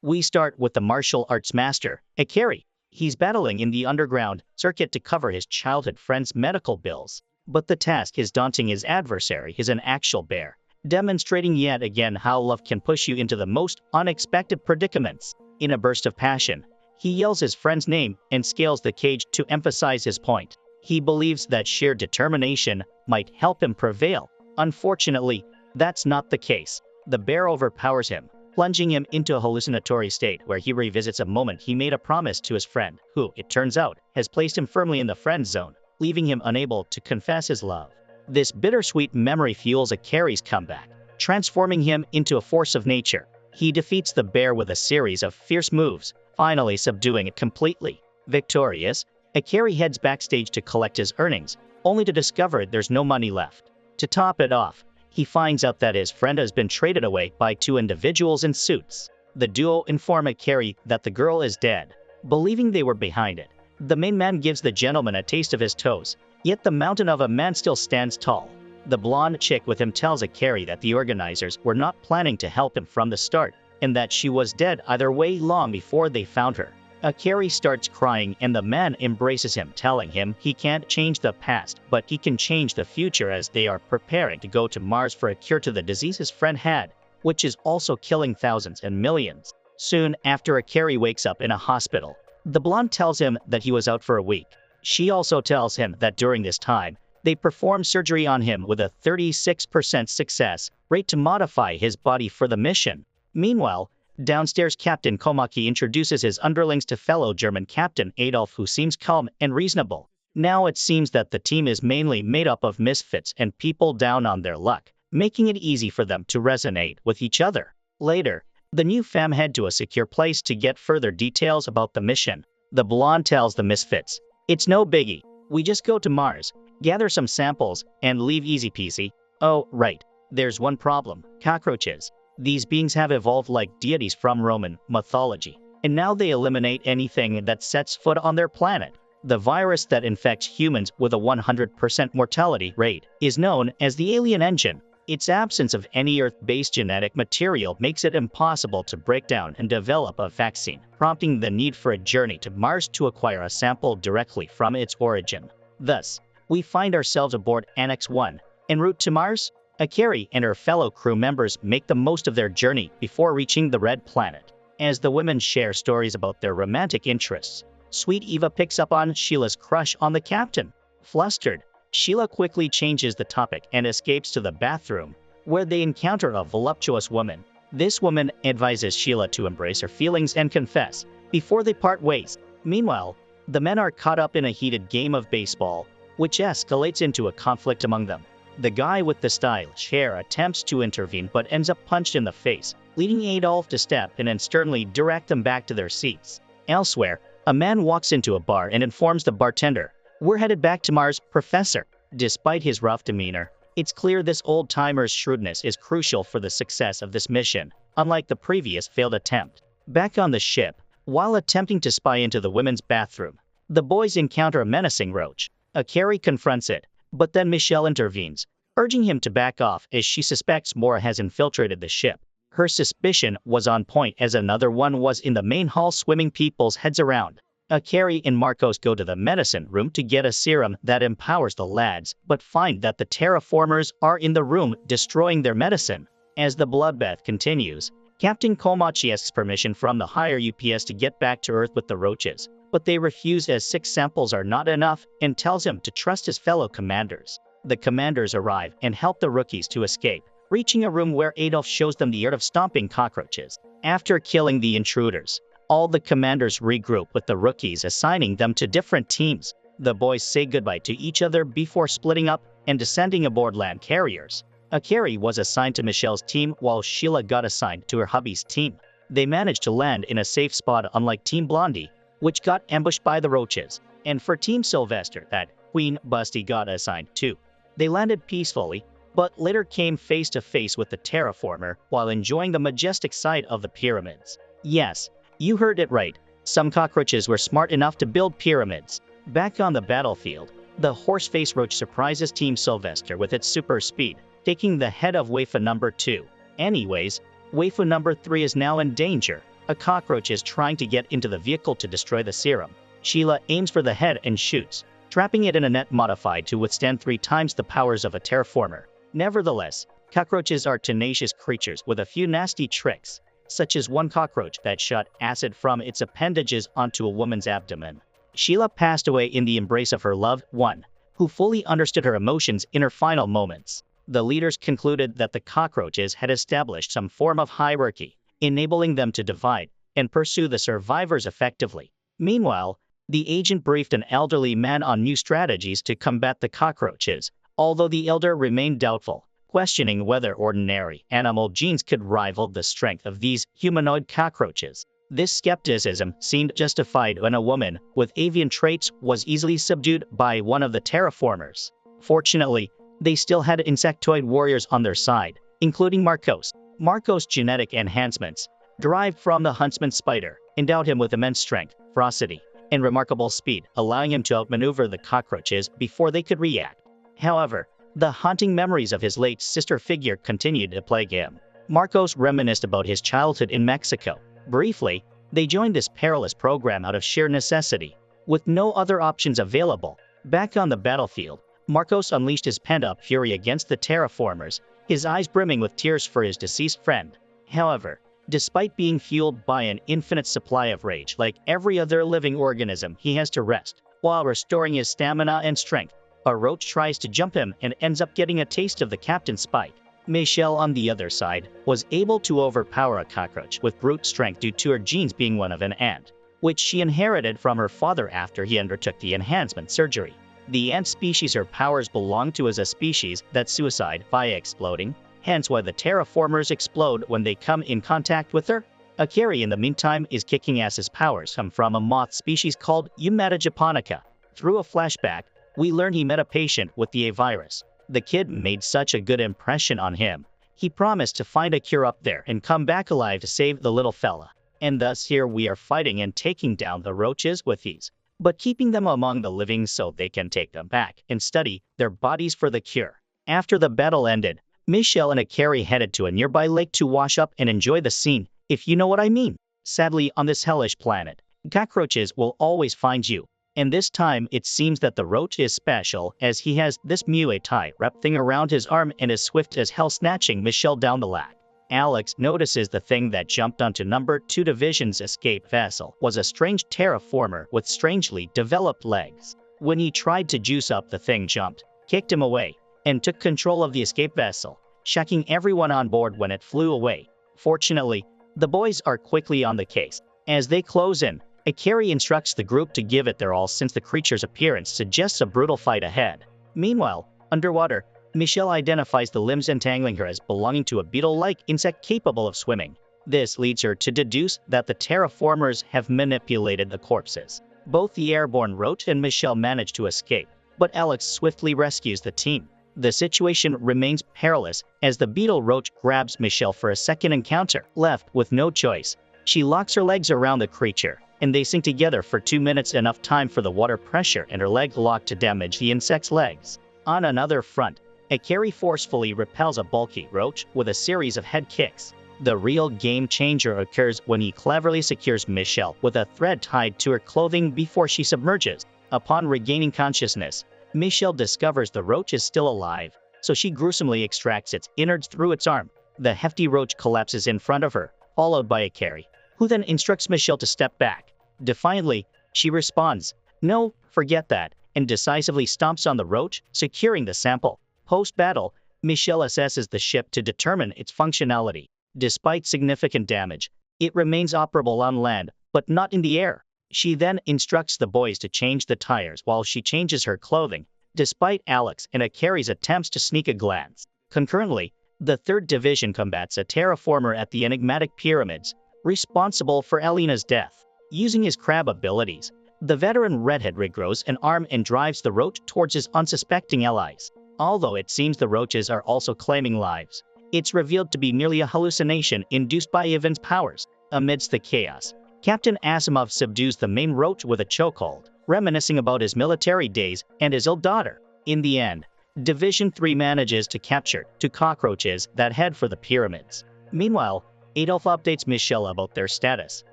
We start with the martial arts master, Akane. He's battling in the underground circuit to cover his childhood friend's medical bills. But the task is daunting. His adversary is an actual bear, demonstrating yet again how love can push you into the most unexpected predicaments. In a burst of passion, he yells his friend's name and scales the cage to emphasize his point. He believes that sheer determination might help him prevail. Unfortunately, that's not the case. The bear overpowers him, plunging him into a hallucinatory state where he revisits a moment he made a promise to his friend, who, it turns out, has placed him firmly in the friend zone, leaving him unable to confess his love. This bittersweet memory fuels Akane's comeback, transforming him into a force of nature. He defeats the bear with a series of fierce moves, finally subduing it completely. Victorious, Akane heads backstage to collect his earnings, only to discover there's no money left. To top it off, he finds out that his friend has been traded away by two individuals in suits. The duo inform Akane that the girl is dead, believing they were behind it. The main man gives the gentleman a taste of his toes, yet the mountain of a man still stands tall. The blonde chick with him tells Akane that the organizers were not planning to help him from the start, and that she was dead either way long before they found her. Akane starts crying and the man embraces him, telling him he can't change the past, but he can change the future as they are preparing to go to Mars for a cure to the disease his friend had, which is also killing thousands and millions. Soon after, Akane wakes up in a hospital. The blonde tells him that he was out for a week. She also tells him that during this time, they performed surgery on him with a 36% success rate to modify his body for the mission. Meanwhile, downstairs, Captain Komaki introduces his underlings to fellow German Captain Adolf, who seems calm and reasonable. Now it seems that the team is mainly made up of misfits and people down on their luck, making it easy for them to resonate with each other. Later, the new fam head to a secure place to get further details about the mission. The blonde tells the misfits, "It's no biggie. We just go to Mars, gather some samples, and leave easy peasy. Oh, right. There's one problem: cockroaches. These beings have evolved like deities from Roman mythology, and now they eliminate anything that sets foot on their planet. The virus that infects humans with a 100% mortality rate is known as the alien engine. Its absence of any Earth-based genetic material makes it impossible to break down and develop a vaccine, prompting the need for a journey to Mars to acquire a sample directly from its origin. Thus, we find ourselves aboard Annex 1, en route to Mars. Akane and her fellow crew members make the most of their journey before reaching the Red Planet. As the women share stories about their romantic interests, sweet Eva picks up on Sheila's crush on the captain. Flustered, Sheila quickly changes the topic and escapes to the bathroom, where they encounter a voluptuous woman. This woman advises Sheila to embrace her feelings and confess before they part ways. Meanwhile, the men are caught up in a heated game of baseball, which escalates into a conflict among them. The guy with the stylish hair attempts to intervene but ends up punched in the face, leading Adolf to step in and sternly direct them back to their seats. Elsewhere, a man walks into a bar and informs the bartender, "We're headed back to Mars, Professor." Despite his rough demeanor, it's clear this old-timer's shrewdness is crucial for the success of this mission, unlike the previous failed attempt. Back on the ship, while attempting to spy into the women's bathroom, the boys encounter a menacing roach. Akane confronts it, but then Michelle intervenes, urging him to back off as she suspects more has infiltrated the ship. Her suspicion was on point as another one was in the main hall swimming people's heads around. Akane and Marcos go to the medicine room to get a serum that empowers the lads, but find that the Terra Formars are in the room destroying their medicine. As the bloodbath continues, Captain Komaki asks permission from the higher UPS to get back to Earth with the Roaches, but they refuse as 6 samples are not enough and tells him to trust his fellow commanders. The commanders arrive and help the rookies to escape, reaching a room where Adolf shows them the art of stomping cockroaches. After killing the intruders, all the commanders regroup with the rookies, assigning them to different teams. The boys say goodbye to each other before splitting up and descending aboard land carriers. Akane was assigned to Michelle's team while Sheila got assigned to her hubby's team. They managed to land in a safe spot, unlike Team Blondie, which got ambushed by the Roaches, and for Team Sylvester that Queen Busty got assigned to. They landed peacefully, but later came face to face with the terraformer while enjoying the majestic sight of the pyramids. Yes, you heard it right. Some cockroaches were smart enough to build pyramids. Back on the battlefield, the horse-faced roach surprises Team Sylvester with its super speed, taking the head of Waifu number 2. Anyways, Waifu number 3 is now in danger. A cockroach is trying to get into the vehicle to destroy the serum. Sheila aims for the head and shoots, trapping it in a net modified to withstand 3 times the powers of a terraformer. Nevertheless, cockroaches are tenacious creatures with a few nasty tricks, such as one cockroach that shot acid from its appendages onto a woman's abdomen. Sheila passed away in the embrace of her loved one, who fully understood her emotions in her final moments. The leaders concluded that the cockroaches had established some form of hierarchy, enabling them to divide and pursue the survivors effectively. Meanwhile, the agent briefed an elderly man on new strategies to combat the cockroaches, although the elder remained doubtful, questioning whether ordinary animal genes could rival the strength of these humanoid cockroaches. This skepticism seemed justified when a woman with avian traits was easily subdued by one of the terraformers. Fortunately, they still had insectoid warriors on their side, including Marcos. Marcos' genetic enhancements, derived from the huntsman spider, endowed him with immense strength, ferocity, and remarkable speed, allowing him to outmaneuver the cockroaches before they could react. However, the haunting memories of his late sister figure continued to plague him. Marcos reminisced about his childhood in Mexico. Briefly, they joined this perilous program out of sheer necessity, with no other options available. Back on the battlefield, Marcos unleashed his pent-up fury against the terraformers, his eyes brimming with tears for his deceased friend. However, despite being fueled by an infinite supply of rage like every other living organism, he has to rest, while restoring his stamina and strength. A roach tries to jump him and ends up getting a taste of the captain's spike. Michelle, on the other side, was able to overpower a cockroach with brute strength due to her genes being one of an ant, which she inherited from her father after he undertook the enhancement surgery. The ant species her powers belong to as a species that suicide via exploding, hence why the terraformers explode when they come in contact with her. Akane, in the meantime, is kicking ass's powers come from a moth species called Eumeta japonica. Through a flashback, we learn he met a patient with the A virus. The kid made such a good impression on him. He promised to find a cure up there and come back alive to save the little fella. And thus here we are fighting and taking down the roaches with ease, but keeping them among the living so they can take them back and study their bodies for the cure. After the battle ended, Michelle and Akane headed to a nearby lake to wash up and enjoy the scene, if you know what I mean. Sadly, on this hellish planet, cockroaches will always find you. And this time, it seems that the roach is special, as he has this Muay Thai wrap thing around his arm and is swift as hell, snatching Michelle down the lag. Alex notices the thing that jumped onto number 2 Division's escape vessel was a strange terraformer with strangely developed legs. When he tried to juice up, the thing jumped, kicked him away, and took control of the escape vessel, shocking everyone on board when it flew away. Fortunately, the boys are quickly on the case. As they close in, Akane instructs the group to give it their all since the creature's appearance suggests a brutal fight ahead. Meanwhile, underwater, Michelle identifies the limbs entangling her as belonging to a beetle-like insect capable of swimming. This leads her to deduce that the terraformers have manipulated the corpses. Both the airborne roach and Michelle manage to escape, but Alex swiftly rescues the team. The situation remains perilous as the beetle roach grabs Michelle for a second encounter. Left with no choice, she locks her legs around the creature, and they sink together for 2 minutes, enough time for the water pressure and her leg lock to damage the insect's legs. On another front, Akane forcefully repels a bulky roach with a series of head kicks. The real game changer occurs when he cleverly secures Michelle with a thread tied to her clothing before she submerges. Upon regaining consciousness, Michelle discovers the roach is still alive, so she gruesomely extracts its innards through its arm. The hefty roach collapses in front of her, followed by Akane, who then instructs Michelle to step back. Defiantly, she responds, "No, forget that," and decisively stomps on the roach, securing the sample. Post-battle, Michelle assesses the ship to determine its functionality. Despite significant damage, it remains operable on land, but not in the air. She then instructs the boys to change the tires while she changes her clothing, despite Alex and Akane's attempts to sneak a glance. Concurrently, the 3rd Division combats a terraformer at the enigmatic pyramids, responsible for Elena's death. Using his crab abilities, the veteran redhead regrows an arm and drives the roach towards his unsuspecting allies. Although it seems the roaches are also claiming lives, it's revealed to be merely a hallucination induced by Ivan's powers. Amidst the chaos, Captain Asimov subdues the main roach with a chokehold, reminiscing about his military days and his ill daughter. In the end, Division 3 manages to capture 2 cockroaches that head for the pyramids. Meanwhile, Adolf updates Michelle about their status.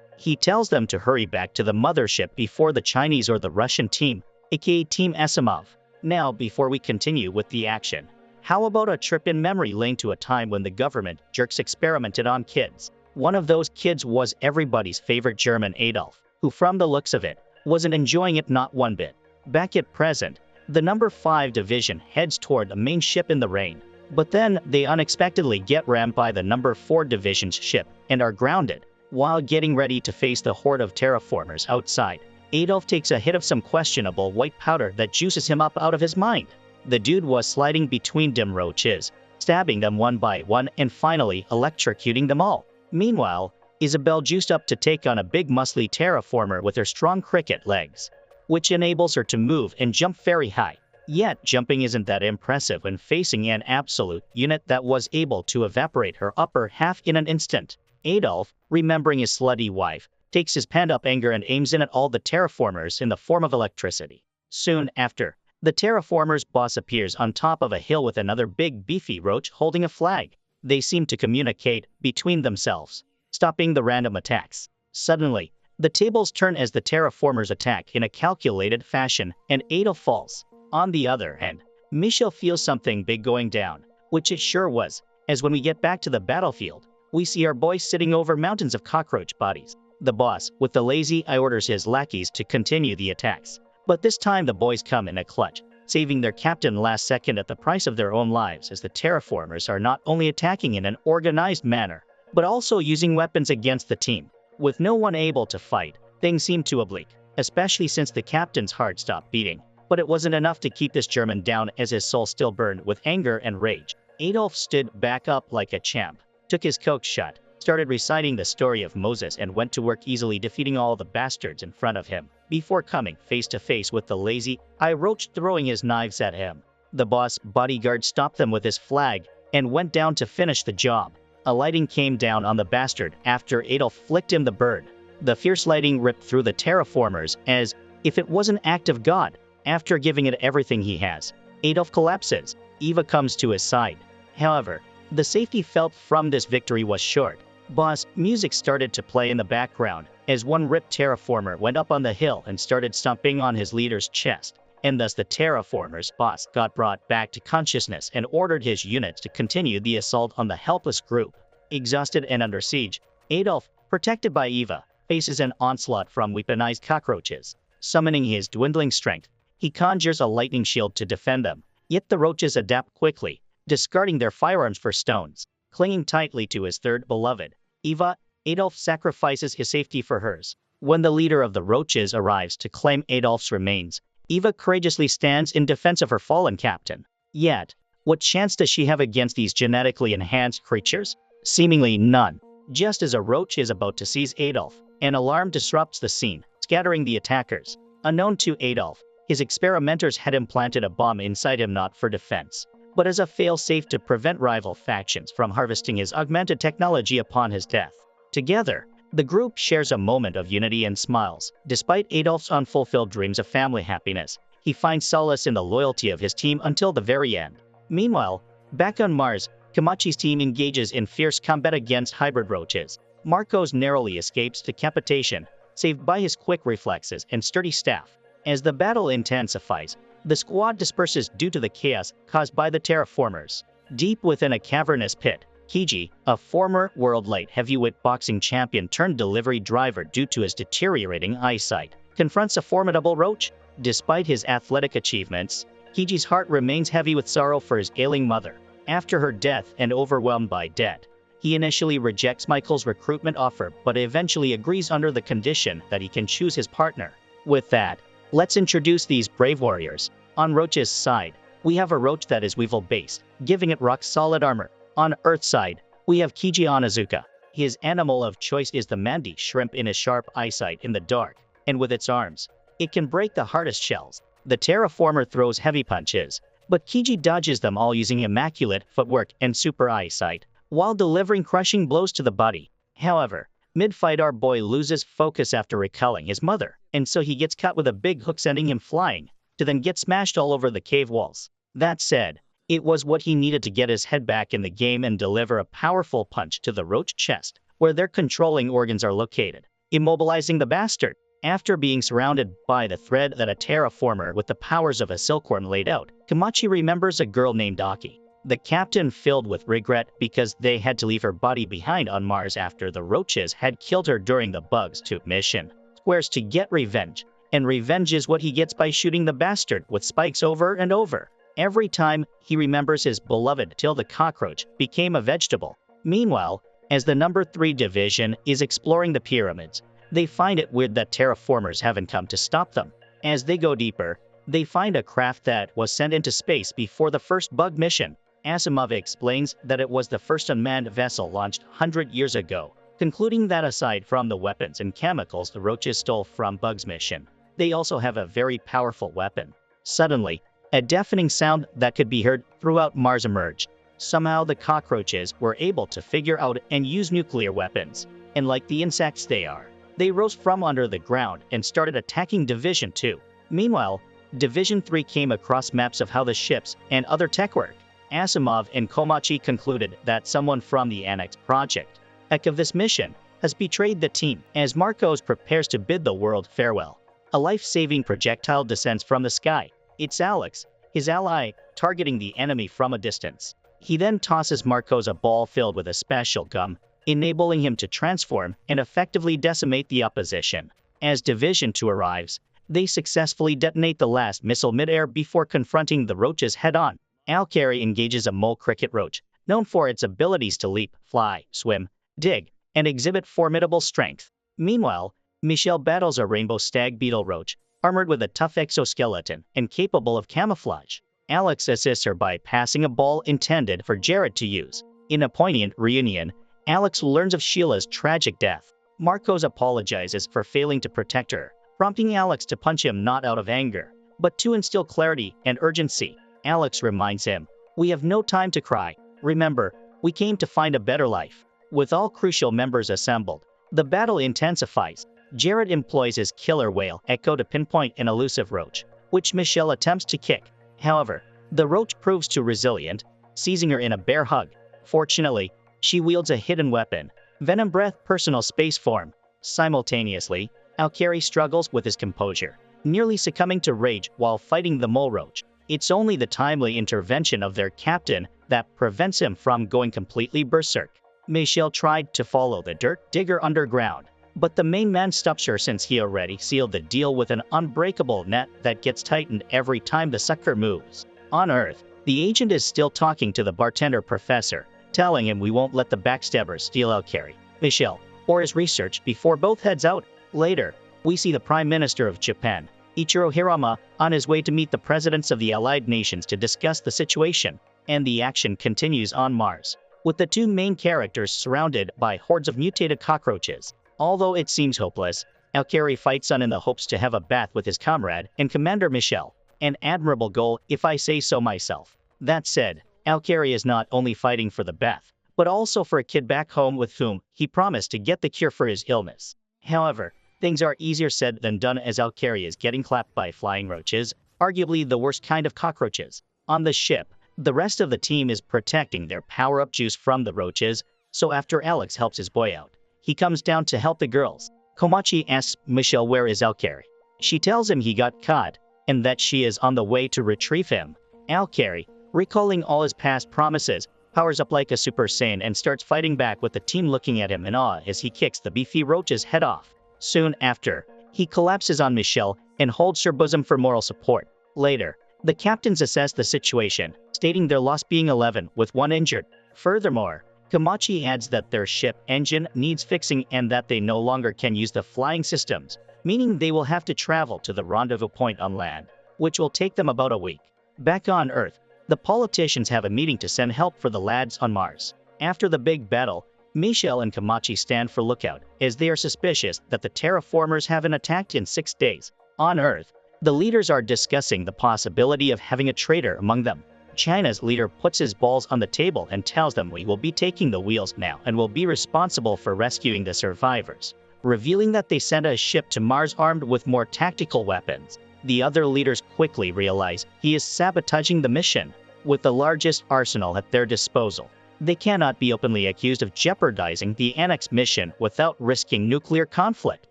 He tells them to hurry back to the mothership before the Chinese or the Russian team, aka Team Asimov. Now, before we continue with the action, how about a trip in memory lane to a time when the government jerks experimented on kids? One of those kids was everybody's favorite German Adolf, who from the looks of it, wasn't enjoying it not one bit. Back at present, the number 5 division heads toward the main ship in the rain. But then, they unexpectedly get rammed by the number 4 division's ship and are grounded. While getting ready to face the horde of terraformers outside, Adolf takes a hit of some questionable white powder that juices him up out of his mind. The dude was sliding between dim roaches, stabbing them one by one and finally electrocuting them all. Meanwhile, Isabel juiced up to take on a big muscly terraformer with her strong cricket legs, which enables her to move and jump very high. Yet, jumping isn't that impressive when facing an absolute unit that was able to evaporate her upper half in an instant. Adolf, remembering his slutty wife, takes his pent-up anger and aims in at all the terraformers in the form of electricity. Soon after, the terraformers' boss appears on top of a hill with another big beefy roach holding a flag. They seem to communicate between themselves, stopping the random attacks. Suddenly, the tables turn as the terraformers attack in a calculated fashion, and Adolf falls. On the other hand, Michelle feels something big going down, which it sure was, as when we get back to the battlefield, we see our boy sitting over mountains of cockroach bodies. The boss, with the lazy eye, orders his lackeys to continue the attacks. But this time the boys come in a clutch, saving their captain last second at the price of their own lives, as the terraformers are not only attacking in an organized manner, but also using weapons against the team. With no one able to fight, things seem too oblique, especially since the captain's heart stopped beating. But it wasn't enough to keep this German down, as his soul still burned with anger and rage. Adolf stood back up like a champ, took his coke shot, started reciting the story of Moses, and went to work, easily defeating all the bastards in front of him, before coming face to face with the lazy eye roach throwing his knives at him. The boss bodyguard stopped them with his flag and went down to finish the job. A lighting came down on the bastard after Adolf flicked him the bird. The fierce lighting ripped through the terraformers as if it was an act of God. After giving it everything he has, Adolf collapses. Eva comes to his side. However, the safety felt from this victory was short. Boss music started to play in the background as one ripped terraformer went up on the hill and started stomping on his leader's chest, and thus the terraformer's boss got brought back to consciousness and ordered his units to continue the assault on the helpless group. Exhausted and under siege, Adolf, protected by Eva, faces an onslaught from weaponized cockroaches. Summoning his dwindling strength, he conjures a lightning shield to defend them, yet the roaches adapt quickly, discarding their firearms for stones. Clinging tightly to his third beloved, Eva, Adolf sacrifices his safety for hers. When the leader of the roaches arrives to claim Adolf's remains, Eva courageously stands in defense of her fallen captain. Yet, what chance does she have against these genetically enhanced creatures? Seemingly none. Just as a roach is about to seize Adolf, an alarm disrupts the scene, scattering the attackers. Unknown to Adolf, his experimenters had implanted a bomb inside him, not for defense, but as a fail-safe to prevent rival factions from harvesting his augmented technology upon his death. Together, the group shares a moment of unity and smiles. Despite Adolf's unfulfilled dreams of family happiness, he finds solace in the loyalty of his team until the very end. Meanwhile, back on Mars, Kamachi's team engages in fierce combat against hybrid roaches. Marcos narrowly escapes decapitation, saved by his quick reflexes and sturdy staff. As the battle intensifies, the squad disperses due to the chaos caused by the terraformers. Deep within a cavernous pit, Kiji, a former world light heavyweight boxing champion turned delivery driver due to his deteriorating eyesight, confronts a formidable roach. Despite his athletic achievements, Kiji's heart remains heavy with sorrow for his ailing mother. After her death and overwhelmed by debt, he initially rejects Michael's recruitment offer but eventually agrees under the condition that he can choose his partner. With that, let's introduce these brave warriors. On Roach's side, we have a roach that is weevil-based, giving it rock-solid armor. On Earth's side, we have Kiji Onizuka. His animal of choice is the Mandy shrimp. In his sharp eyesight in the dark, and with its arms, it can break the hardest shells. The terraformer throws heavy punches, but Kiji dodges them all using immaculate footwork and super eyesight, while delivering crushing blows to the body. However, mid-fight our boy loses focus after recalling his mother, and so he gets caught with a big hook, sending him flying, to then get smashed all over the cave walls. That said, it was what he needed to get his head back in the game and deliver a powerful punch to the roach chest, where their controlling organs are located, immobilizing the bastard. After being surrounded by the thread that a terraformer with the powers of a silkworm laid out, Komachi remembers a girl named Aki. The captain filled with regret because they had to leave her body behind on Mars after the Roaches had killed her during the Bugs 2 mission. Swears to get revenge, and revenge is what he gets by shooting the bastard with spikes over and over. Every time he remembers his beloved till the cockroach became a vegetable. Meanwhile, as the number 3 division is exploring the pyramids, they find it weird that terraformers haven't come to stop them. As they go deeper, they find a craft that was sent into space before the first Bug mission. Asimov explains that it was the first unmanned vessel launched 100 years ago, concluding that aside from the weapons and chemicals the Roaches stole from Bug's mission, they also have a very powerful weapon. Suddenly, a deafening sound that could be heard throughout Mars emerged. Somehow the cockroaches were able to figure out and use nuclear weapons, and like the insects they are, they rose from under the ground and started attacking Division 2. Meanwhile, Division 3 came across maps of how the ships and other tech work. Asimov and Komachi concluded that someone from the Annex Project, heck of this mission, has betrayed the team. As Marcos prepares to bid the world farewell, a life-saving projectile descends from the sky. It's Alex, his ally, targeting the enemy from a distance. He then tosses Marcos a ball filled with a special gum, enabling him to transform and effectively decimate the opposition. As Division 2 arrives, they successfully detonate the last missile midair before confronting the Roaches head-on. Alkari engages a mole cricket roach, known for its abilities to leap, fly, swim, dig, and exhibit formidable strength. Meanwhile, Michelle battles a rainbow stag beetle roach, armored with a tough exoskeleton and capable of camouflage. Alex assists her by passing a ball intended for Jared to use. In a poignant reunion, Alex learns of Sheila's tragic death. Marcos apologizes for failing to protect her, prompting Alex to punch him not out of anger, but to instill clarity and urgency. Alex reminds him, "We have no time to cry. Remember, we came to find a better life." With all crucial members assembled, the battle intensifies. Jared employs his killer whale Echo to pinpoint an elusive roach, which Michelle attempts to kick. However, the roach proves too resilient, seizing her in a bear hug. Fortunately, she wields a hidden weapon, Venom Breath personal space form. Simultaneously, Alkari struggles with his composure, nearly succumbing to rage while fighting the mole roach. It's only the timely intervention of their captain that prevents him from going completely berserk. Michelle tried to follow the dirt digger underground, but the main man stops her since he already sealed the deal with an unbreakable net that gets tightened every time the sucker moves. On Earth, the agent is still talking to the bartender professor, telling him we won't let the backstabbers steal Alkari, Michelle, or his research before both heads out. Later, we see the Prime Minister of Japan, Ichiro Hirama, on his way to meet the presidents of the Allied nations to discuss the situation, and the action continues on Mars, with the two main characters surrounded by hordes of mutated cockroaches. Although it seems hopeless, Alkari fights on in the hopes to have a bath with his comrade and Commander Michelle, an admirable goal if I say so myself. That said, Alkari is not only fighting for the bath, but also for a kid back home with whom he promised to get the cure for his illness. However, things are easier said than done as Alkari is getting clapped by flying roaches, arguably the worst kind of cockroaches. On the ship, the rest of the team is protecting their power-up juice from the roaches, so after Alex helps his boy out, he comes down to help the girls. Komachi asks Michelle where is Alkari. She tells him he got caught, and that she is on the way to retrieve him. Alkari, recalling all his past promises, powers up like a Super Saiyan and starts fighting back with the team looking at him in awe as he kicks the beefy roach's head off. Soon after, he collapses on Michelle and holds her bosom for moral support. Later, the captains assess the situation, stating their loss being 11 with 1 injured. Furthermore, Komachi adds that their ship engine needs fixing and that they no longer can use the flying systems, meaning they will have to travel to the rendezvous point on land, which will take them about a week. Back on Earth, the politicians have a meeting to send help for the lads on Mars. After the big battle, Michelle and Komachi stand for lookout, as they are suspicious that the terraformers haven't attacked in 6 days. On Earth, the leaders are discussing the possibility of having a traitor among them. China's leader puts his balls on the table and tells them we will be taking the wheels now and will be responsible for rescuing the survivors, revealing that they sent a ship to Mars armed with more tactical weapons. The other leaders quickly realize he is sabotaging the mission. With the largest arsenal at their disposal, They cannot be openly accused of jeopardizing the Annex mission without risking nuclear conflict.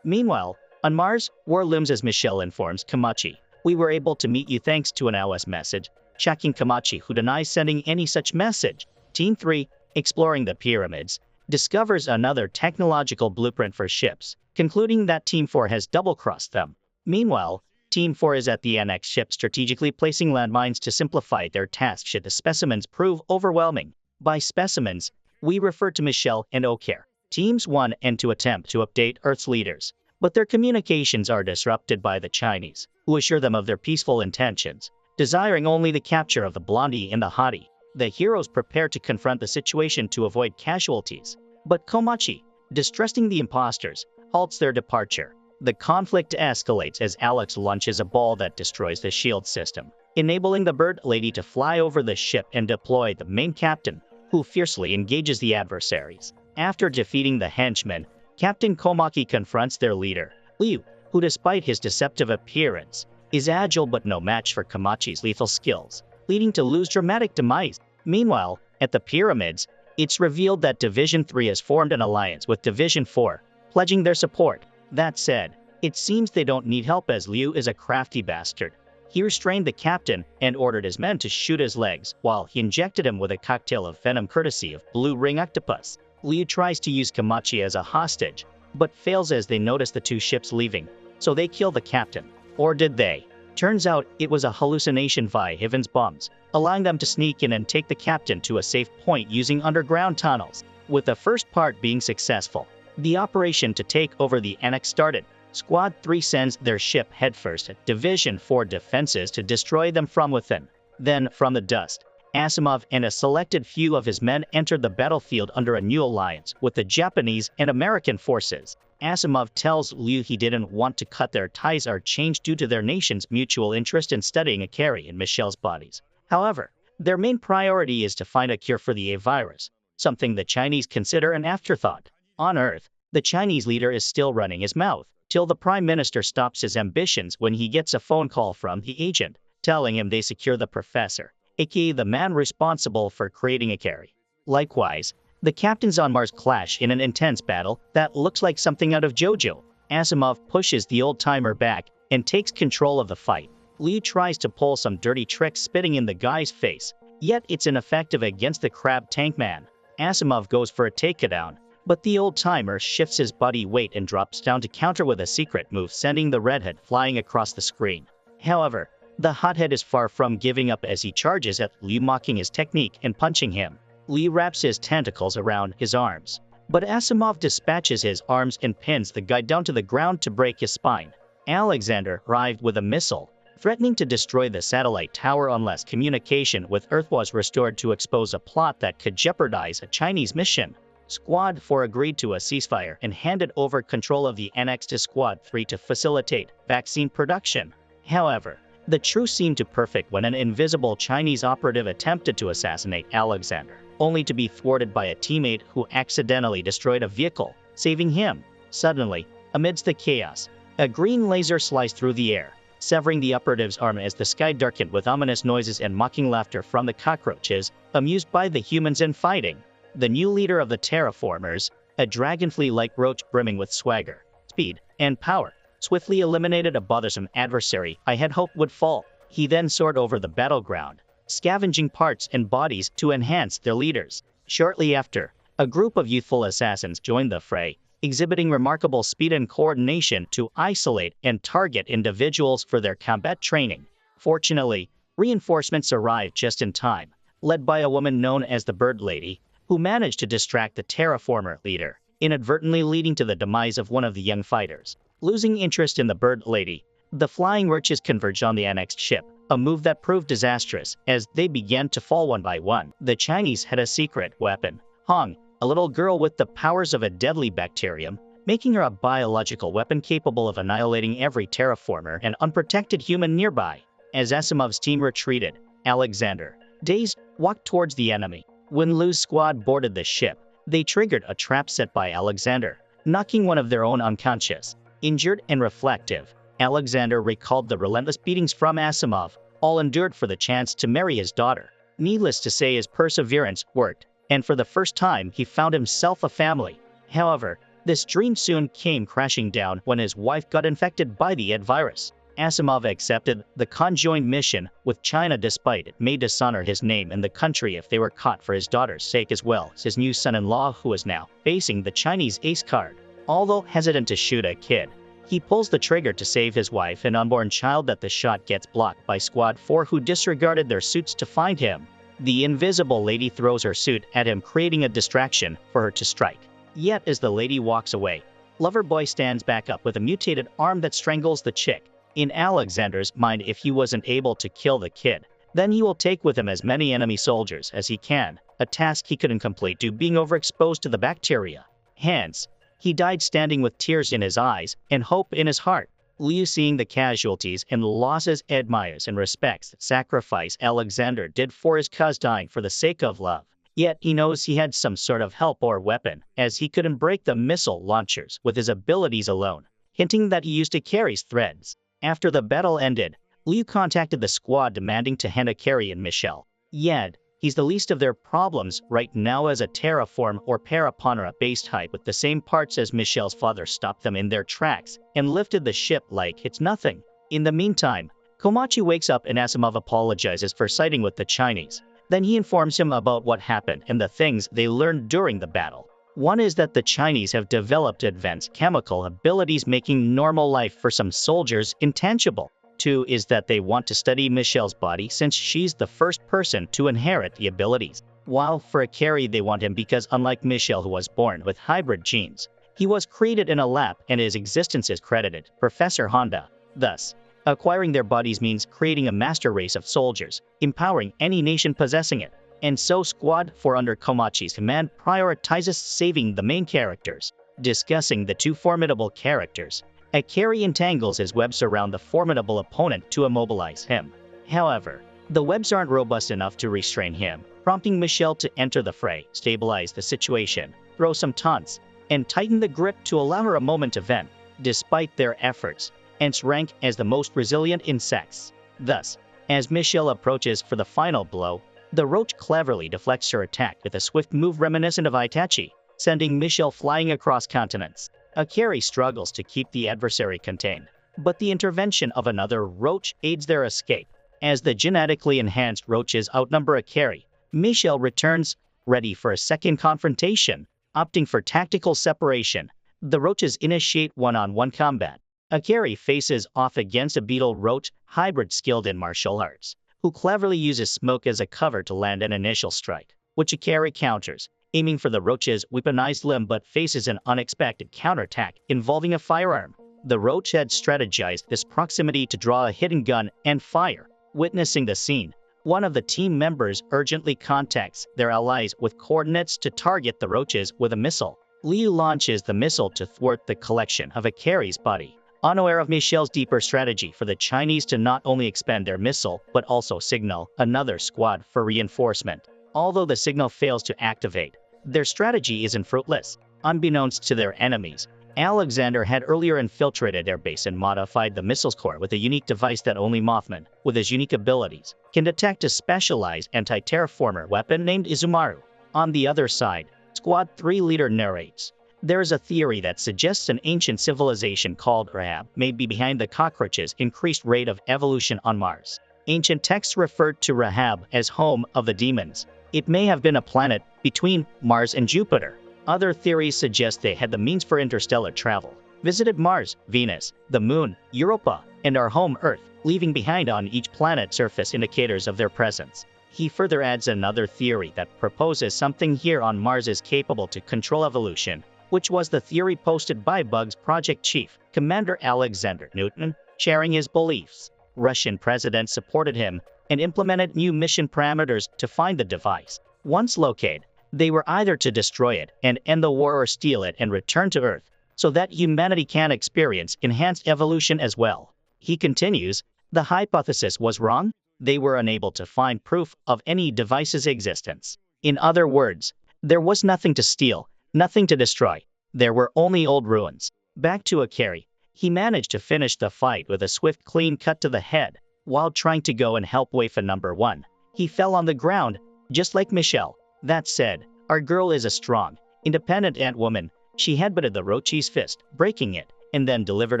Meanwhile, on Mars, war looms as Michelle informs Komachi. We were able to meet you thanks to an OS message, checking Komachi, who denies sending any such message. Team 3, exploring the pyramids, discovers another technological blueprint for ships, concluding that Team 4 has double-crossed them. Meanwhile, Team 4 is at the Annex ship strategically placing landmines to simplify their task should the specimens prove overwhelming. By specimens, we refer to Michelle and O'Care. Teams 1 and 2 attempt to update Earth's leaders, but their communications are disrupted by the Chinese, who assure them of their peaceful intentions, desiring only the capture of the blondie and the hottie. The heroes prepare to confront the situation to avoid casualties, but Komachi, distrusting the imposters, halts their departure. The conflict escalates as Alex launches a ball that destroys the shield system, enabling the bird lady to fly over the ship and deploy the main captain, who fiercely engages the adversaries. After defeating the henchmen, Captain Komaki confronts their leader, Liu, who despite his deceptive appearance, is agile but no match for Komachi's lethal skills, leading to Liu's dramatic demise. Meanwhile, at the pyramids, it's revealed that Division 3 has formed an alliance with Division 4, pledging their support. That said, it seems they don't need help as Liu is a crafty bastard. He restrained the captain and ordered his men to shoot his legs while he injected him with a cocktail of venom courtesy of Blue Ring Octopus. Liu tries to use Komachi as a hostage, but fails as they notice the two ships leaving, so they kill the captain. Or did they? Turns out it was a hallucination via Hiven's bombs, allowing them to sneak in and take the captain to a safe point using underground tunnels. With the first part being successful, the operation to take over the Annex started. Squad 3 sends their ship headfirst at Division 4 defenses to destroy them from within. Then, from the dust, Asimov and a selected few of his men entered the battlefield under a new alliance with the Japanese and American forces. Asimov tells Liu he didn't want to cut their ties or change due to their nation's mutual interest in studying Akari and Michelle's bodies. However, their main priority is to find a cure for the A virus, something the Chinese consider an afterthought. On Earth, the Chinese leader is still running his mouth, till the Prime Minister stops his ambitions when he gets a phone call from the agent, telling him they secure the professor, aka the man responsible for creating Akari. Likewise, the captains on Mars clash in an intense battle that looks like something out of JoJo. Asimov pushes the old-timer back and takes control of the fight. Liu tries to pull some dirty tricks spitting in the guy's face, yet it's ineffective against the crab tank man. Asimov goes for a takedown, but the old-timer shifts his body weight and drops down to counter with a secret move, sending the redhead flying across the screen. However, the hothead is far from giving up as he charges at Liu, mocking his technique and punching him. Liu wraps his tentacles around his arms, but Asimov dispatches his arms and pins the guy down to the ground to break his spine. Alexander arrived with a missile, threatening to destroy the satellite tower unless communication with Earth was restored to expose a plot that could jeopardize a Chinese mission. Squad 4 agreed to a ceasefire and handed over control of the Annex to Squad 3 to facilitate vaccine production. However, the truce seemed too perfect when an invisible Chinese operative attempted to assassinate Alexander, only to be thwarted by a teammate who accidentally destroyed a vehicle, saving him. Suddenly, amidst the chaos, a green laser sliced through the air, severing the operative's arm as the sky darkened with ominous noises and mocking laughter from the cockroaches, amused by the humans in fighting. The new leader of the Terra Formars, a dragonfly-like roach brimming with swagger, speed, and power, swiftly eliminated a bothersome adversary I had hoped would fall. He then soared over the battleground, scavenging parts and bodies to enhance their leaders. Shortly after, a group of youthful assassins joined the fray, exhibiting remarkable speed and coordination to isolate and target individuals for their combat training. Fortunately, reinforcements arrived just in time, led by a woman known as the Bird Lady, who managed to distract the terraformer leader, inadvertently leading to the demise of one of the young fighters. Losing interest in the Bird Lady, the flying roaches converged on the annexed ship, a move that proved disastrous as they began to fall one by one. The Chinese had a secret weapon, Hong, a little girl with the powers of a deadly bacterium, making her a biological weapon capable of annihilating every terraformer and unprotected human nearby. As Asimov's team retreated, Alexander, dazed, walked towards the enemy. When Liu's squad boarded the ship, they triggered a trap set by Alexander, knocking one of their own unconscious. Injured and reflective, Alexander recalled the relentless beatings from Asimov, all endured for the chance to marry his daughter. Needless to say, his perseverance worked, and for the first time he found himself a family. However, this dream soon came crashing down when his wife got infected by the virus. Asimov accepted the conjoined mission with China despite it may dishonor his name in the country if they were caught for his daughter's sake as well as his new son-in-law who is now facing the Chinese ace card. Although hesitant to shoot a kid, he pulls the trigger to save his wife and unborn child, that the shot gets blocked by Squad 4 who disregarded their suits to find him. The invisible lady throws her suit at him, creating a distraction for her to strike. Yet as the lady walks away, Loverboy stands back up with a mutated arm that strangles the chick. In Alexander's mind, if he wasn't able to kill the kid, then he will take with him as many enemy soldiers as he can, a task he couldn't complete due to being overexposed to the bacteria. Hence, he died standing with tears in his eyes and hope in his heart. Liu, seeing the casualties and losses, admires and respects the sacrifice Alexander did for his cause, dying for the sake of love. Yet he knows he had some sort of help or weapon, as he couldn't break the missile launchers with his abilities alone, hinting that he used to carry threads. After the battle ended, Liu contacted the squad demanding to hand Akane and Michelle. Yet, he's the least of their problems right now, as a terraform or paraponera-based hype with the same parts as Michelle's father stopped them in their tracks and lifted the ship like it's nothing. In the meantime, Komachi wakes up and Asimov apologizes for siding with the Chinese. Then he informs him about what happened and the things they learned during the battle. One is that the Chinese have developed advanced chemical abilities, making normal life for some soldiers intangible. Two is that they want to study Michelle's body since she's the first person to inherit the abilities. While for Akane they want him because unlike Michelle, who was born with hybrid genes, he was created in a lab and his existence is credited Professor Honda. Thus, acquiring their bodies means creating a master race of soldiers, empowering any nation possessing it. And so Squad 4 under Komachi's command prioritizes saving the main characters. Discussing the two formidable characters, Akane entangles his webs around the formidable opponent to immobilize him. However, the webs aren't robust enough to restrain him, prompting Michelle to enter the fray, stabilize the situation, throw some taunts, and tighten the grip to allow her a moment to vent. Despite their efforts, ants rank as the most resilient insects. Thus, as Michelle approaches for the final blow, the roach cleverly deflects her attack with a swift move reminiscent of Itachi, sending Michelle flying across continents. Akane struggles to keep the adversary contained, but the intervention of another roach aids their escape. As the genetically enhanced roaches outnumber Akane, Michelle returns, ready for a second confrontation. Opting for tactical separation, the roaches initiate one-on-one combat. Akane faces off against a beetle roach hybrid skilled in martial arts, who cleverly uses smoke as a cover to land an initial strike, which Akane counters, aiming for the roach's weaponized limb, but faces an unexpected counterattack involving a firearm. The roach had strategized this proximity to draw a hidden gun and fire. Witnessing the scene, one of the team members urgently contacts their allies with coordinates to target the roaches with a missile. Liu launches the missile to thwart the collection of Akane's body, unaware of Michelle's deeper strategy for the Chinese to not only expend their missile but also signal another squad for reinforcement. Although the signal fails to activate, their strategy isn't fruitless. Unbeknownst to their enemies, Alexander had earlier infiltrated their base and modified the missile's core with a unique device that only Mothman, with his unique abilities, can detect, a specialized anti-terraformer weapon named Izumaru. On the other side, Squad 3 leader narrates, there is a theory that suggests an ancient civilization called Rahab may be behind the cockroaches' increased rate of evolution on Mars. Ancient texts referred to Rahab as home of the demons. It may have been a planet between Mars and Jupiter. Other theories suggest they had the means for interstellar travel, visited Mars, Venus, the Moon, Europa, and our home Earth, leaving behind on each planet's surface indicators of their presence. He further adds another theory that proposes something here on Mars is capable to control evolution, which was the theory posted by Bug's project chief, Commander Alexander Newton, sharing his beliefs. Russian president supported him and implemented new mission parameters to find the device. Once located, they were either to destroy it and end the war or steal it and return to Earth, so that humanity can experience enhanced evolution as well. He continues, the hypothesis was wrong. They were unable to find proof of any device's existence. In other words, there was nothing to steal, nothing to destroy. There were only old ruins. Back to Akane, he managed to finish the fight with a swift clean cut to the head. While trying to go and help Wafa number 1, he fell on the ground, just like Michelle. That said, Our girl is a strong, independent ant-woman. She headbutted the Roaches' fist, breaking it, and then delivered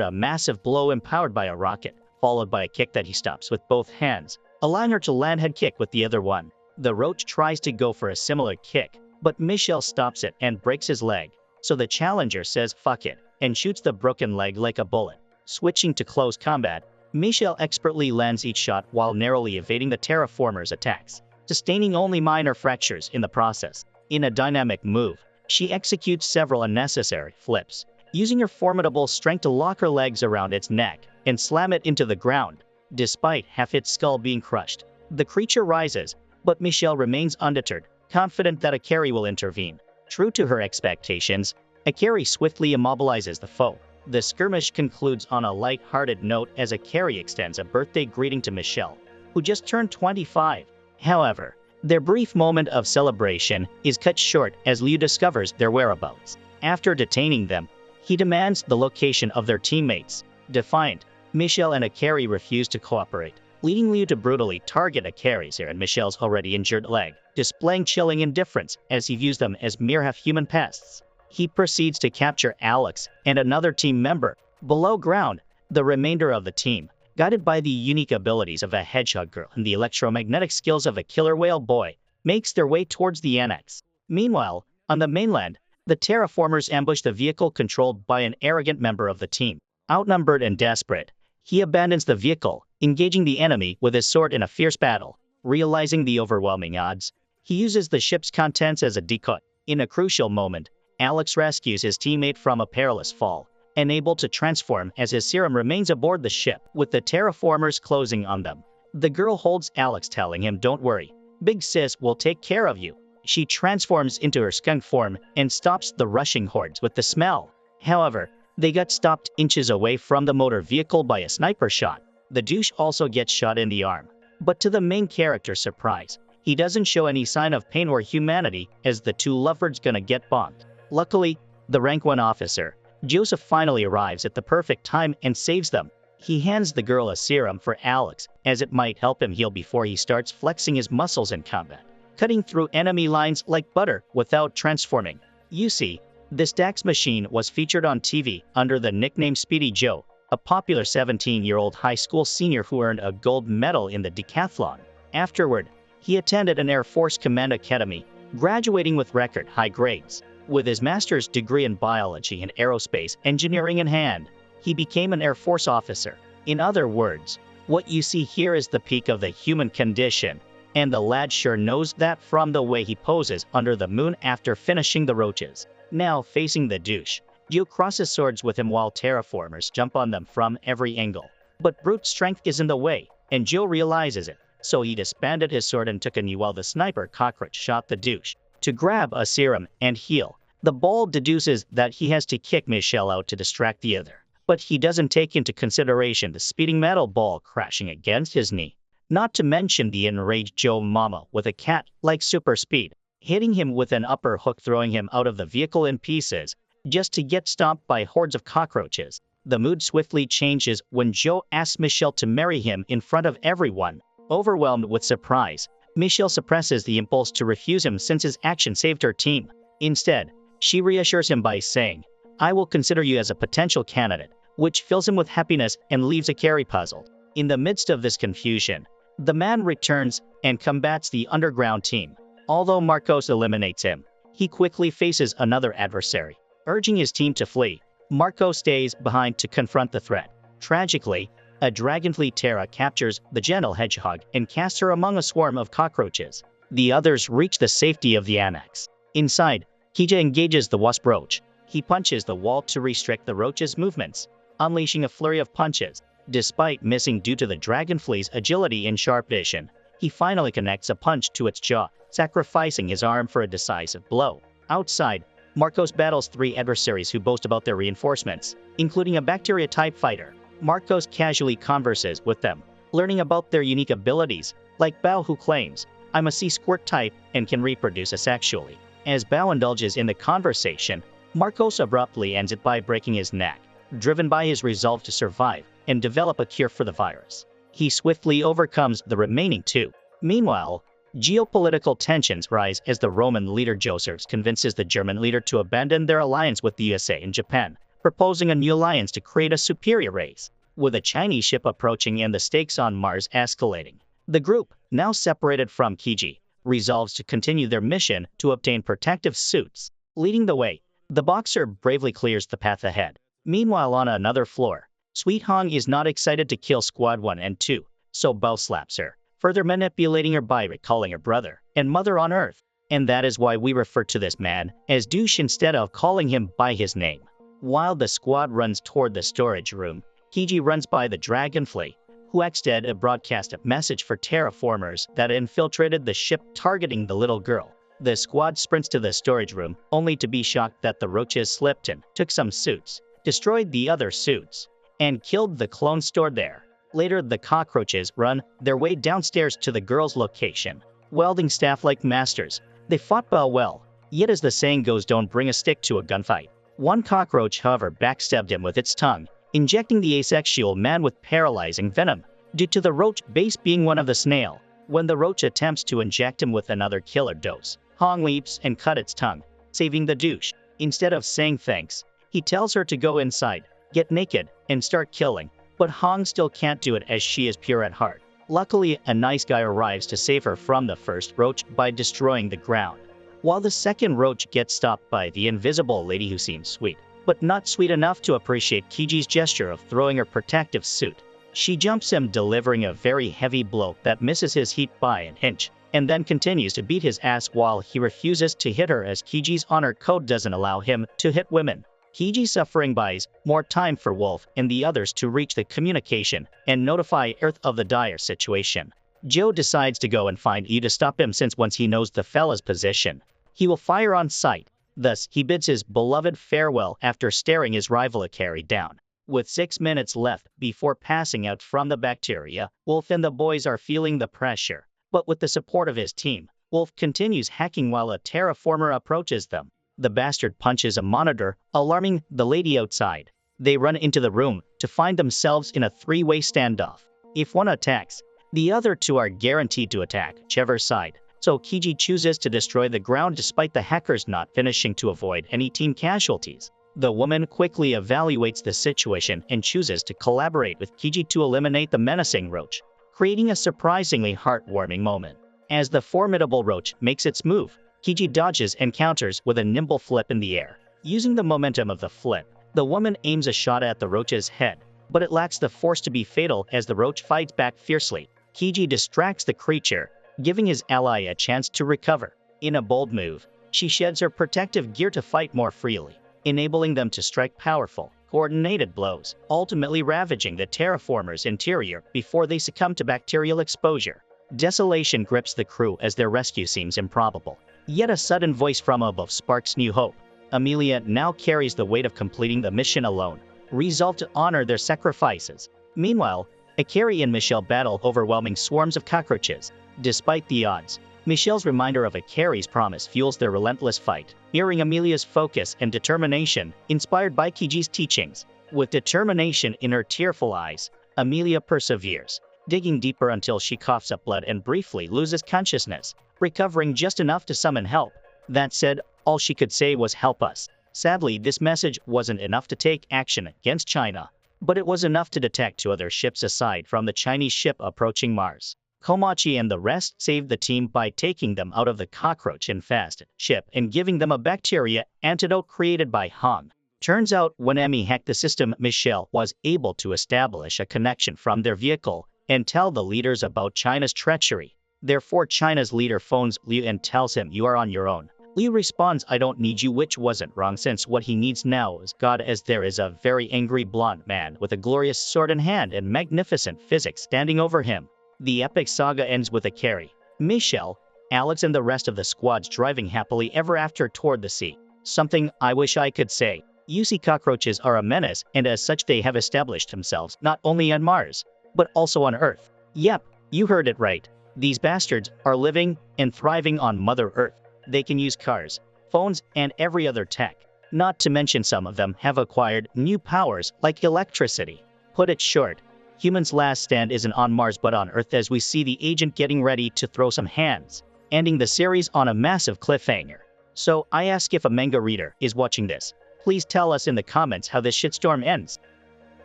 a massive blow empowered by a rocket, followed by a kick that he stops with both hands, allowing her to land head kick with the other one. The Roach tries to go for a similar kick, but Michelle stops it and breaks his leg, so the challenger says fuck it, and shoots the broken leg like a bullet. Switching to close combat, Michelle expertly lands each shot while narrowly evading the Terra Formars' attacks, sustaining only minor fractures in the process. In a dynamic move, she executes several unnecessary flips, using her formidable strength to lock her legs around its neck and slam it into the ground. Despite half its skull being crushed, the creature rises, but Michelle remains undeterred, confident that akane will intervene. True to her expectations, akane swiftly immobilizes the foe. The skirmish concludes on a light-hearted note as akane extends a birthday greeting to Michelle, who just turned 25. However, their brief moment of celebration is cut short as Liu discovers their whereabouts. After detaining them, he demands the location of their teammates. Defiant, Michelle and akane refuse to cooperate, leading Liu to brutally target akane's and Michelle's already injured leg, displaying chilling indifference as he views them as mere half-human pests. He proceeds to capture Alex and another team member. Below ground, the remainder of the team, guided by the unique abilities of a hedgehog girl and the electromagnetic skills of a killer whale boy, makes their way towards the annex. Meanwhile, on the mainland, the terraformers ambush the vehicle controlled by an arrogant member of the team. Outnumbered and desperate, he abandons the vehicle, engaging the enemy with his sword in a fierce battle. Realizing the overwhelming odds, he uses the ship's contents as a decoy. In a crucial moment, Alex rescues his teammate from a perilous fall, unable to transform as his serum remains aboard the ship, with the terraformers closing on them. The girl holds Alex, telling him, "Don't worry, Big Sis will take care of you." She transforms into her skunk form and stops the rushing hordes with the smell. However, they got stopped inches away from the motor vehicle by a sniper shot. The douche also gets shot in the arm, but to the main character's surprise, he doesn't show any sign of pain or humanity as the two lovebirds gonna get bombed. Luckily, the rank 1 officer, Joseph, finally arrives at the perfect time and saves them. He hands the girl a serum for Alex, as it might help him heal before he starts flexing his muscles in combat, cutting through enemy lines like butter without transforming. You see, this Dax machine was featured on TV under the nickname Speedy Joe, a popular 17-year-old high school senior who earned a gold medal in the decathlon. Afterward, he attended an Air Force Command Academy, graduating with record high grades. With his master's degree in biology and aerospace engineering in hand, he became an Air Force officer. In other words, what you see here is the peak of the human condition, and the lad sure knows that from the way he poses under the moon after finishing the Roaches. Now facing the douche, Joe crosses swords with him while terraformers jump on them from every angle. But brute strength is in the way, and Joe realizes it, so he disbanded his sword and took a knee while the sniper cockroach shot the douche to grab a serum and heal. The ball deduces that he has to kick Michelle out to distract the other, but he doesn't take into consideration the speeding metal ball crashing against his knee. Not to mention the enraged Joe Mama with a cat-like super speed, hitting him with an upper hook, throwing him out of the vehicle in pieces, just to get stomped by hordes of cockroaches. The mood swiftly changes when Joe asks Michelle to marry him in front of everyone. Overwhelmed with surprise, Michelle suppresses the impulse to refuse him since his action saved her team. Instead, she reassures him by saying, "I will consider you as a potential candidate," which fills him with happiness and leaves akane puzzled. In the midst of this confusion, the man returns and combats the underground team. Although Marcos eliminates him, he quickly faces another adversary. Urging his team to flee, Marcos stays behind to confront the threat. Tragically, a dragonfly Terra captures the gentle hedgehog and casts her among a swarm of cockroaches. The others reach the safety of the annex. Inside, Kija engages the wasp roach. He punches the wall to restrict the roach's movements, unleashing a flurry of punches. Despite missing due to the dragonfly's agility and sharp vision, he finally connects a punch to its jaw, sacrificing his arm for a decisive blow. Outside, Marcos battles 3 adversaries who boast about their reinforcements, including a bacteria-type fighter. Marcos casually converses with them, learning about their unique abilities, like Bao, who claims, "I'm a sea squirt type and can reproduce asexually." As Bao indulges in the conversation, Marcos abruptly ends it by breaking his neck, driven by his resolve to survive and develop a cure for the virus. He swiftly overcomes the remaining 2. Meanwhile, Geopolitical tensions rise as the Roman leader Josephus convinces the German leader to abandon their alliance with the USA and Japan, proposing a new alliance to create a superior race. With a Chinese ship approaching and the stakes on Mars escalating, the group, now separated from Kiji, resolves to continue their mission to obtain protective suits. Leading the way, the boxer bravely clears the path ahead. Meanwhile, on another floor, Sweet Hong is not excited to kill Squad 1 and 2, so Bao slaps her, further manipulating her by recalling her brother and mother on Earth. And that is why we refer to this man as douche instead of calling him by his name. While the squad runs toward the storage room, Kiji runs by the Dragonfly, who extended broadcast a message for Terra Formars that infiltrated the ship targeting the little girl. The squad sprints to the storage room, only to be shocked that the Roaches slipped in, took some suits, destroyed the other suits, and killed the clone stored there. Later, the cockroaches run their way downstairs to the girl's location. Welding staff like masters, they fought well, yet as the saying goes, don't bring a stick to a gunfight. One cockroach, however, backstabbed him with its tongue, injecting the asexual man with paralyzing venom, due to the roach base being one of the snail. When the roach attempts to inject him with another killer dose, Hong leaps and cut its tongue, saving the douche. Instead of saying thanks, he tells her to go inside, get naked, and start killing. But Hong still can't do it as she is pure at heart. Luckily, a nice guy arrives to save her from the first roach by destroying the ground, while the second roach gets stopped by the invisible lady who seems sweet, but not sweet enough to appreciate Kiji's gesture of throwing her protective suit. She jumps him, delivering a very heavy blow that misses his heat by an inch, and then continues to beat his ass while he refuses to hit her as Kiji's honor code doesn't allow him to hit women. Kiji suffering buys more time for Wolf and the others to reach the communication and notify Earth of the dire situation. Joe decides to go and find Yu to stop him, since once he knows the fella's position, he will fire on sight. Thus, he bids his beloved farewell after staring his rival Akari down. With 6 minutes left before passing out from the bacteria, Wolf and the boys are feeling the pressure. But with the support of his team, Wolf continues hacking while a terraformer approaches them. The bastard punches a monitor, alarming the lady outside. They run into the room to find themselves in a three-way standoff. If one attacks, the other two are guaranteed to attack whichever side. So Kiji chooses to destroy the ground despite the hackers not finishing to avoid any team casualties. The woman quickly evaluates the situation and chooses to collaborate with Kiji to eliminate the menacing roach, creating a surprisingly heartwarming moment. As the formidable roach makes its move, Kiji dodges and counters with a nimble flip in the air. Using the momentum of the flip, the woman aims a shot at the roach's head, but it lacks the force to be fatal as the roach fights back fiercely. Kiji distracts the creature, giving his ally a chance to recover. In a bold move, she sheds her protective gear to fight more freely, enabling them to strike powerful, coordinated blows, ultimately ravaging the terraformer's interior before they succumb to bacterial exposure. Desolation grips the crew as their rescue seems improbable. Yet a sudden voice from above sparks new hope. Amelia now carries the weight of completing the mission alone, resolved to honor their sacrifices. Meanwhile, Akari and Michelle battle overwhelming swarms of cockroaches. Despite the odds, Michelle's reminder of Akari's promise fuels their relentless fight, mirroring Amelia's focus and determination, inspired by Kiji's teachings. With determination in her tearful eyes, Amelia perseveres, digging deeper until she coughs up blood and briefly loses consciousness, recovering just enough to summon help. That said, all she could say was "help us." Sadly, this message wasn't enough to take action against China, but it was enough to detect two other ships aside from the Chinese ship approaching Mars. Komachi and the rest saved the team by taking them out of the cockroach-infested ship and giving them a bacteria antidote created by Hong. Turns out, when Emmy hacked the system, Michelle was able to establish a connection from their vehicle and tell the leaders about China's treachery. Therefore, China's leader phones Liu and tells him, "You are on your own." Liu responds, "I don't need you," which wasn't wrong, since what he needs now is God, as there is a very angry blonde man with a glorious sword in hand and magnificent physics standing over him. The epic saga ends with Akari, Michelle, Alex and the rest of the squads driving happily ever after toward the sea. Something I wish I could say. UC cockroaches are a menace, and as such they have established themselves not only on Mars, but also on Earth. Yep, you heard it right. These bastards are living and thriving on Mother Earth. They can use cars, phones, and every other tech. Not to mention some of them have acquired new powers like electricity. Put it short, Human's last stand isn't on Mars but on Earth as we see the agent getting ready to throw some hands, ending the series on a massive cliffhanger. So I ask, if a manga reader is watching this, please tell us in the comments how this shitstorm ends.